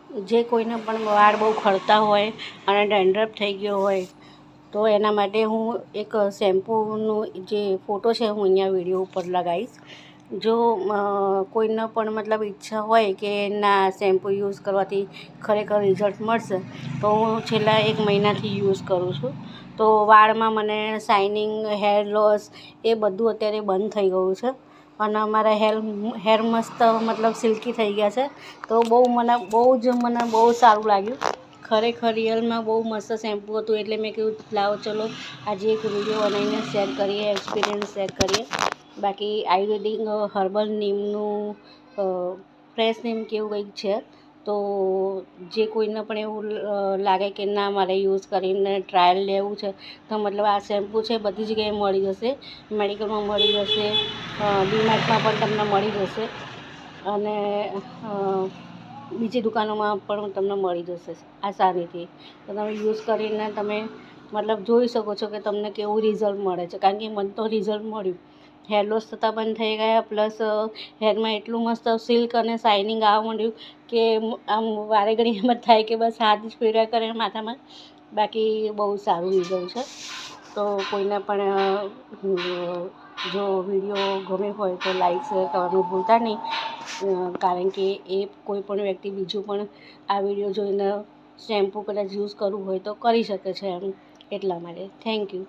જે કોઈને પણ વાળ બહુ ખરતા હોય અને ડેન્ડ્રફ થઈ ગયો હોય તો એના માટે હું એક શેમ્પૂનું જે ફોટો છે હું અહીંયા વિડીયો ઉપર લગાવીશ. જો કોઈને પણ મતલબ ઈચ્છા હોય કે ના શેમ્પૂ યુઝ કરવાથી ખરેખર રિઝલ્ટ મળશે તો હું છેલ્લા 1 મહિનાથી યુઝ કરું છું. તો વાળમાં મને શાઇનિંગ, હેર લોસ એ બધું અત્યારે બંધ થઈ ગયું છે અને મારા હેર મસ્ત મતલબ સિલ્કી થઈ ગયા છે. તો મને બહુ સારું લાગ્યું. ખરેખર રિયલમાં બહુ મસ્ત શેમ્પૂ હતું એટલે મેં કીધું લાવો ચલો આજે એક વિડીયો બનાવીને શેર કરીએ, એક્સપિરિયન્સ શેર કરીએ. બાકી આયુર્વેદિક હર્બલ નીમનું ફ્રેશ નીમ કેવું કંઈક છે. તો જે કોઈને પણ એવું લાગે કે ના મારે યુઝ કરીને ટ્રાયલ લેવું છે તો મતલબ આ શેમ્પૂ છે બધી જગ્યાએ મળી જશે. મેડિકલમાં મળી જશે, ડીમાર્ટમાં પણ તમને મળી જશે અને બીજી દુકાનોમાં પણ તમને મળી જશે આસાનીથી. તો તમે યુઝ કરીને તમે મતલબ જોઈ શકો છો કે તમને કેવું રિઝલ્ટ મળે છે. કારણ કે મને તો રિઝલ્ટ મળ્યું. હેર લોસ થતાં બંધ થઈ ગયા, પ્લસ હેરમાં એટલું મસ્ત સિલ્ક અને શાઇનિંગ આવવા માંડ્યું કે આમ વારે ઘડી એમ જ થાય કે બસ હાથ જ ફેરવ્યા કરે માથામાં. બાકી બહુ સારું રિઝલ્ટ છે. તો કોઈને પણ જો વિડીયો ગમે હોય તો લાઈક શેર કરવાનું ભૂલતા નહીં. કારણ કે એ કોઈ પણ વ્યક્તિ બીજું પણ આ વિડીયો જોઈને શેમ્પૂ કદાચ યુઝ કરવું હોય તો કરી શકે છે એમ, એટલા માટે થેન્ક યુ.